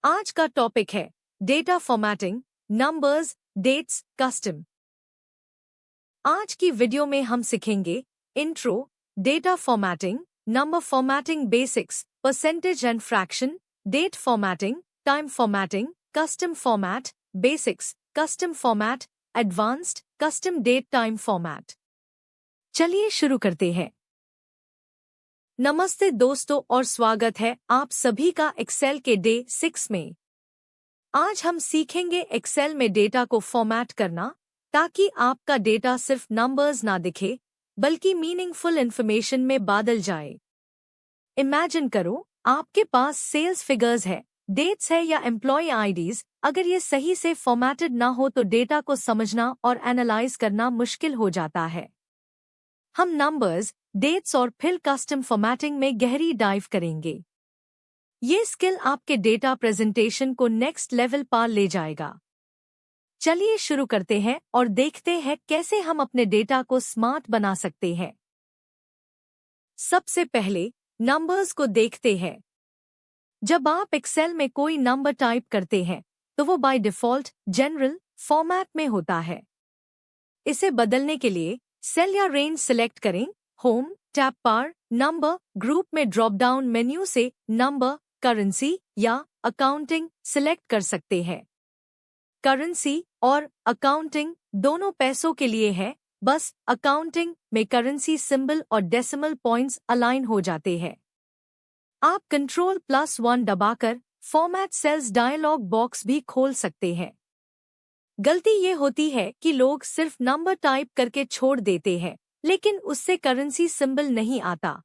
आज का टॉपिक है data formatting, numbers, dates, custom. आज की वीडियो में हम सीखेंगे intro, data formatting, number formatting basics, percentage and fraction, date formatting, time formatting, custom format, basics, custom format, advanced, custom date time format. चलिए शुरू करते हैं। नमस्ते दोस्तों और स्वागत है आप सभी का एक्सेल के डे 6 में। आज हम सीखेंगे एक्सेल में डेटा को फॉर्मेट करना ताकि आपका डेटा सिर्फ नंबर्स ना दिखे बल्कि मीनिंगफुल इन्फॉर्मेशन में बदल जाए। इमेजिन करो आपके पास सेल्स फिगर्स है, डेट्स है या एम्प्लॉय आईडीज। अगर ये सही से फॉर्मेटेड ना हो तो डेटा को समझना और एनालाइज करना मुश्किल हो जाता है। हम नंबर्स, डेट्स और फिर कस्टम फॉर्मेटिंग में गहरी डाइव करेंगे। ये स्किल आपके डेटा प्रेजेंटेशन को नेक्स्ट लेवल पर ले जाएगा। चलिए शुरू करते हैं और देखते हैं कैसे हम अपने डेटा को स्मार्ट बना सकते हैं। सबसे पहले नंबर्स को देखते हैं। जब आप एक्सेल में कोई नंबर टाइप करते हैं तो वो बाय डिफॉल्ट जनरल फॉर्मेट में होता है। इसे बदलने के लिए सेल या रेंज सिलेक्ट करें। होम टैब पर नंबर ग्रुप में ड्रॉप डाउन मेन्यू से नंबर, करेंसी या अकाउंटिंग सिलेक्ट कर सकते हैं। करेंसी और अकाउंटिंग दोनों पैसों के लिए है, बस अकाउंटिंग में करेंसी सिंबल और डेसिमल पॉइंट्स अलाइन हो जाते हैं। आप Ctrl+1 दबाकर फॉर्मेट सेल्स डायलॉग बॉक्स भी खोल सकते हैं। गलती ये होती है कि लोग सिर्फ नंबर टाइप करके छोड़ देते हैं, लेकिन उससे करेंसी सिंबल नहीं आता।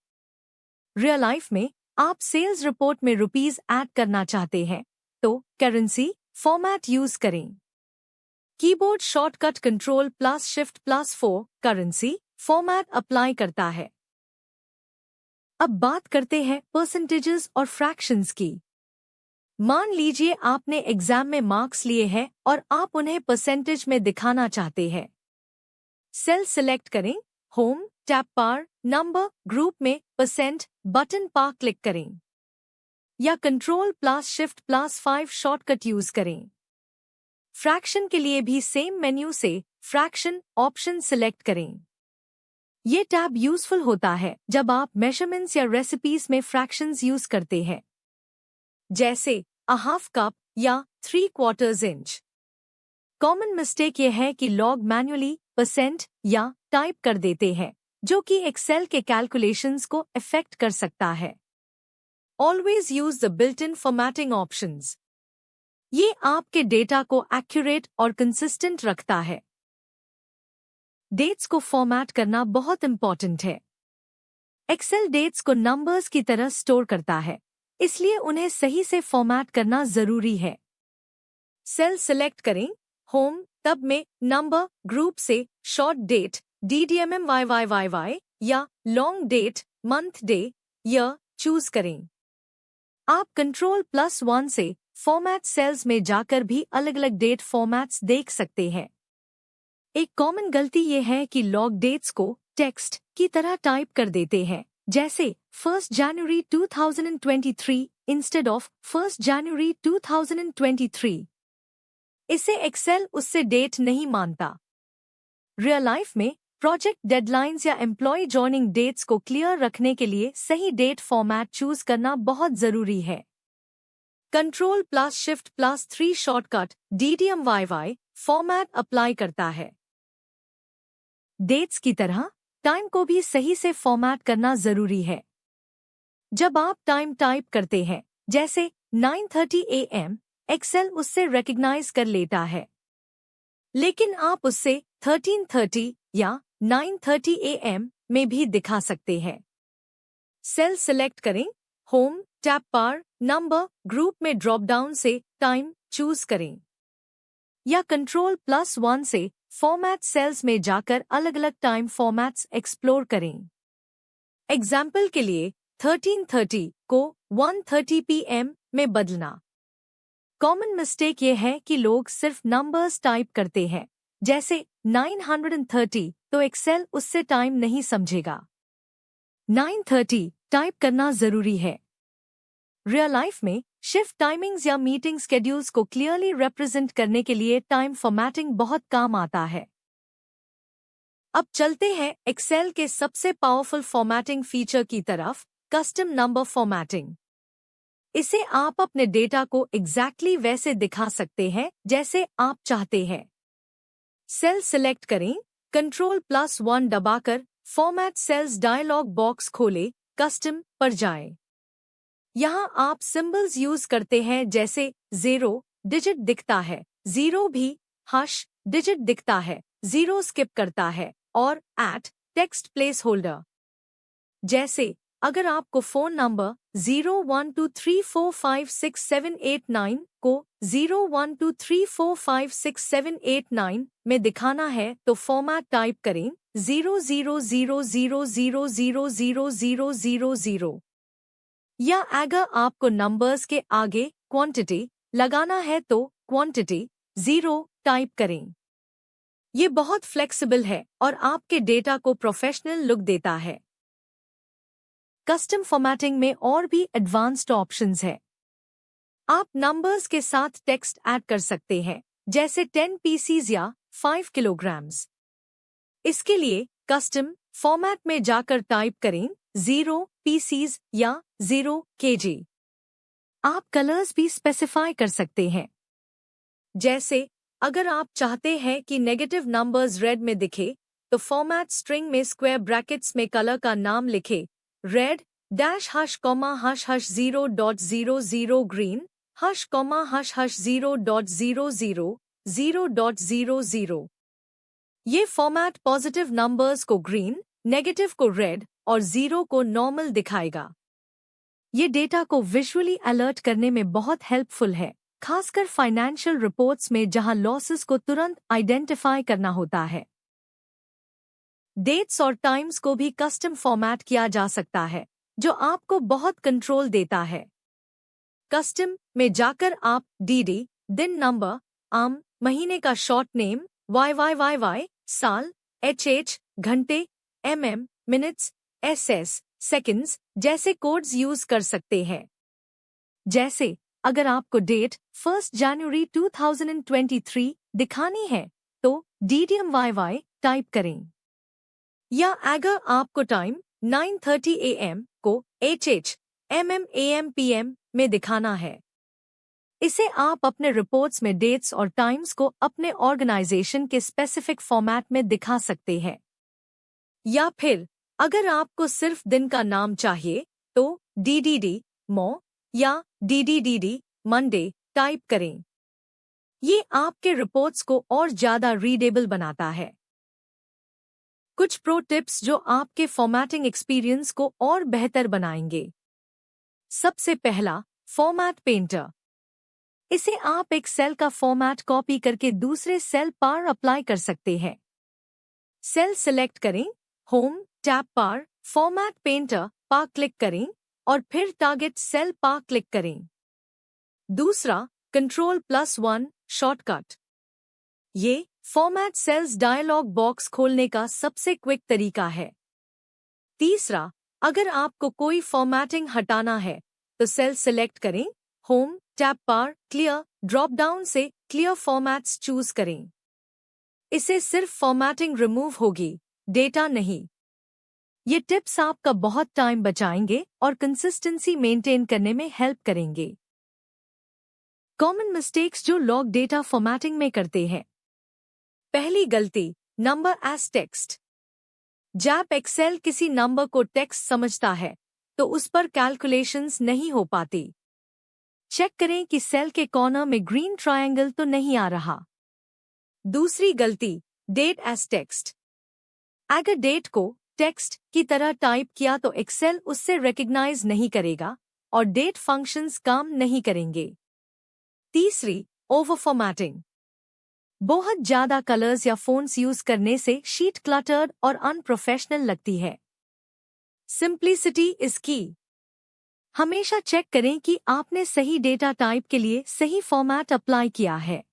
रियल लाइफ में आप सेल्स रिपोर्ट में रुपीस ऐड करना चाहते हैं तो करेंसी फॉर्मेट यूज करें। Keyboard shortcut Ctrl+Shift+4 currency format apply करता है। अब बात करते हैं परसेंटेजेस और फ्रैक्शंस की। मान लीजिए आपने एग्जाम में मार्क्स लिए हैं और आप उन्हें परसेंटेज में दिखाना चाहते हैं। सेल सिलेक्ट करें, होम टैब पर नंबर ग्रुप में परसेंट बटन पर क्लिक करें या Ctrl+Shift+5 शॉर्टकट यूज करें। फ्रैक्शन के लिए भी सेम मेन्यू से फ्रैक्शन ऑप्शन सिलेक्ट करें। ये टैब यूजफुल होता है जब आप मेजरमेंट्स या रेसिपीज में फ्रैक्शंस यूज करते हैं, जैसे a half कप या 3/4 इंच। कॉमन मिस्टेक यह है कि लोग मैन्युअली परसेंट या टाइप कर देते हैं, जो कि एक्सेल के कैलकुलेशंस को इफेक्ट कर सकता है। Always use the built in formatting options. ये आपके डेटा को एक्यूरेट और कंसिस्टेंट रखता है। डेट्स को फॉर्मेट करना बहुत इंपॉर्टेंट है। एक्सेल डेट्स को नंबर्स की तरह स्टोर करता है, इसलिए उन्हें सही से फॉर्मेट करना जरूरी है। सेल सिलेक्ट करें, होम तब में नंबर ग्रुप से शॉर्ट डेट DDMMYYYY या long date month day year choose करें। आप Ctrl+1 से फॉर्मेट सेल्स में जाकर भी अलग अलग डेट फॉर्मेट्स देख सकते हैं। एक कॉमन गलती यह है कि लोग डेट्स को टेक्स्ट की तरह टाइप कर देते हैं, जैसे 1 जनवरी 2023 इंस्टेड ऑफ 1 जनवरी 2023। इसे एक्सेल उससे डेट नहीं मानता। रियल लाइफ में प्रोजेक्ट डेडलाइंस या एम्प्लॉय जॉइनिंग डेट्स को क्लियर रखने के लिए सही डेट फॉर्मेट चूज करना बहुत जरूरी है। Ctrl+Shift+3 shortcut DDMYY format apply करता है। डेट्स की तरह टाइम को भी सही से फॉर्मेट करना जरूरी है। जब आप टाइम टाइप करते हैं, जैसे 9:30 AM, एक्सेल उससे रिकॉग्नाइज कर लेता है, लेकिन आप उससे 13:30 या 9:30 AM में भी दिखा सकते हैं। सेल सिलेक्ट करें, होम टैब पर नंबर ग्रुप में ड्रॉप डाउन से टाइम चूज करें या Ctrl+1 से फॉर्मेट सेल्स में जाकर अलग अलग टाइम फॉर्मेट्स एक्सप्लोर करें। एग्जाम्पल के लिए 13:30 को 1:30 PM में बदलना। कॉमन मिस्टेक ये है कि लोग सिर्फ नंबर्स टाइप करते हैं, जैसे 930 तो एक्सेल उससे टाइम नहीं समझेगा। 9:30 टाइप करना जरूरी है। रियल लाइफ में शिफ्ट टाइमिंग्स या मीटिंग स्केड्यूल्स को क्लियरली रिप्रेजेंट करने के लिए टाइम फॉर्मेटिंग बहुत काम आता है। अब चलते हैं एक्सेल के सबसे पावरफुल फॉर्मेटिंग फीचर की तरफ, कस्टम नंबर फॉर्मेटिंग। इसे आप अपने डेटा को एग्जैक्टली वैसे दिखा सकते हैं जैसे आप चाहते हैं। सेल सिलेक्ट करें, Ctrl+1 दबाकर फॉर्मेट सेल्स डायलॉग बॉक्स खोले, कस्टम पर जाएं। यहाँ आप सिंबल्स यूज करते हैं जैसे 0 डिजिट दिखता है, 0 भी, हश डिजिट दिखता है, 0 स्किप करता है, और टेक्स्ट प्लेस होल्डर। जैसे अगर आपको फोन नंबर 0123456789 को 0123456789 में दिखाना है तो फॉर्मेट टाइप करें 0000000000। या अगर आपको नंबर्स के आगे क्वांटिटी लगाना है तो क्वांटिटी 0 टाइप करें। ये बहुत फ्लेक्सिबल है और आपके डेटा को प्रोफेशनल लुक देता है। कस्टम फॉर्मेटिंग में और भी एडवांस्ड ऑप्शंस हैं। आप नंबर्स के साथ टेक्स्ट ऐड कर सकते हैं, जैसे 10 पीसीज या 5 किलोग्राम्स। इसके लिए कस्टम फॉर्मेट में जाकर टाइप करें 0 पीसीज या 0 केजी। आप कलर्स भी स्पेसिफाई कर सकते हैं, जैसे अगर आप चाहते हैं कि नेगेटिव नंबर्स रेड में दिखे तो फॉर्मेट स्ट्रिंग में स्क्वायर ब्रैकेट्स में कलर का नाम लिखे, red dash hush comma hush hush 0.00 green hush comma hush hush 0.00 0.00। ये फॉर्मेट पॉजिटिव नंबर्स को ग्रीन, नेगेटिव को रेड और 0 को नॉर्मल दिखाएगा। ये डेटा को विजुअली अलर्ट करने में बहुत हेल्पफुल है, खासकर फाइनेंशियल रिपोर्ट्स में जहां लॉसेस को तुरंत आइडेंटिफाई करना होता है। डेट्स और टाइम्स को भी कस्टम फॉर्मेट किया जा सकता है, जो आपको बहुत कंट्रोल देता है। कस्टम में जाकर आप डीडी, दिन नंबर, महीने का शॉर्ट नेम, YYYY, साल, HH, घंटे, MM, मिनट्स, SS, सेकंड्स जैसे कोड्स यूज कर सकते हैं। जैसे अगर आपको डेट 1 जनवरी 2023 दिखानी है तो DDMYY टाइप करें। या अगर आपको टाइम 9:30 AM को HH, MM, AM, PM में दिखाना है। इसे आप अपने रिपोर्ट्स में डेट्स और टाइम्स को अपने ऑर्गेनाइजेशन के स्पेसिफिक फॉर्मेट में दिखा सकते हैं। या फिर अगर आपको सिर्फ दिन का नाम चाहिए तो DDD, मो या DDDD, मंडे टाइप करें। ये आपके रिपोर्ट्स को और ज्यादा रीडेबल बनाता है। कुछ प्रो टिप्स जो आपके फॉर्मेटिंग एक्सपीरियंस को और बेहतर बनाएंगे। सबसे पहला, फॉर्मेट पेंटर। इसे आप एक सेल का फॉर्मेट कॉपी करके दूसरे सेल पर अप्लाई कर सकते हैं। सेल सिलेक्ट करें, होम टैब पर फॉर्मेट पेंटर पर क्लिक करें और फिर टारगेट सेल पर क्लिक करें। दूसरा, Ctrl+1 शॉर्टकट। ये फॉर्मेट सेल्स डायलॉग बॉक्स खोलने का सबसे क्विक तरीका है। तीसरा, अगर आपको कोई फॉर्मेटिंग हटाना है तो सेल सिलेक्ट करें, होम टैब पर क्लियर ड्रॉप डाउन से क्लियर फॉर्मेट्स चूज करें। इससे सिर्फ फॉर्मेटिंग रिमूव होगी, डेटा नहीं। ये टिप्स आपका बहुत टाइम बचाएंगे और कंसिस्टेंसी मेंटेन करने में हेल्प करेंगे। कॉमन मिस्टेक्स जो लॉग डेटा फॉर्मेटिंग में करते हैं। पहली गलती, नंबर एज टेक्स्ट। जब एक्सेल किसी नंबर को टेक्स्ट समझता है तो उस पर कैलकुलेशंस नहीं हो पाती। चेक करें कि सेल के कॉर्नर में ग्रीन ट्रायंगल तो नहीं आ रहा। दूसरी गलती, डेट एज टेक्स्ट। अगर डेट को टेक्स्ट की तरह टाइप किया तो एक्सेल उससे रिकॉग्नाइज नहीं करेगा और डेट फंक्शंस काम नहीं करेंगे। तीसरी, ओवर फॉर्मेटिंग। बहुत ज्यादा कलर्स या फोन्ट्स यूज करने से शीट क्लटर्ड और अनप्रोफेशनल लगती है। सिंप्लिसिटी इज की। हमेशा चेक करें कि आपने सही डेटा टाइप के लिए सही फॉर्मेट अप्लाई किया है।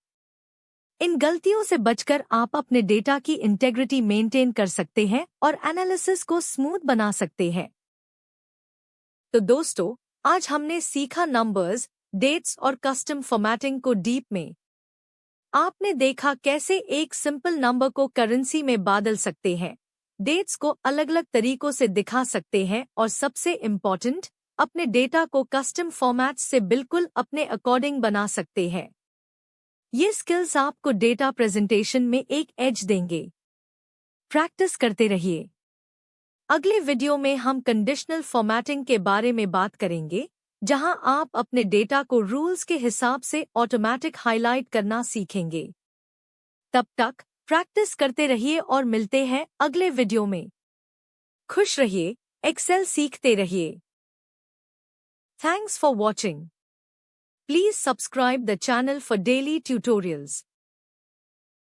इन गलतियों से बचकर आप अपने डेटा की इंटेग्रिटी मेंटेन कर सकते हैं और एनालिसिस को स्मूथ बना सकते हैं। तो दोस्तों, आज हमने सीखा नंबर्स, डेट्स और कस्टम फॉर्मेटिंग को डीप में। आपने देखा कैसे एक सिंपल नंबर को करेंसी में बदल सकते हैं, डेट्स को अलग अलग तरीकों से दिखा सकते हैं और सबसे इम्पोर्टेंट, अपने डेटा को कस्टम फॉर्मेट्स से बिल्कुल अपने अकॉर्डिंग बना सकते हैं। ये स्किल्स आपको डेटा प्रेजेंटेशन में एक एज देंगे। प्रैक्टिस करते रहिए। अगले वीडियो में हम कंडीशनल फॉर्मेटिंग के बारे में बात करेंगे, जहां आप अपने डेटा को रूल्स के हिसाब से ऑटोमैटिक हाईलाइट करना सीखेंगे। तब तक प्रैक्टिस करते रहिए और मिलते हैं अगले वीडियो में। खुश रहिए, एक्सेल सीखते रहिए। Thanks for watching. Please subscribe the channel for daily tutorials.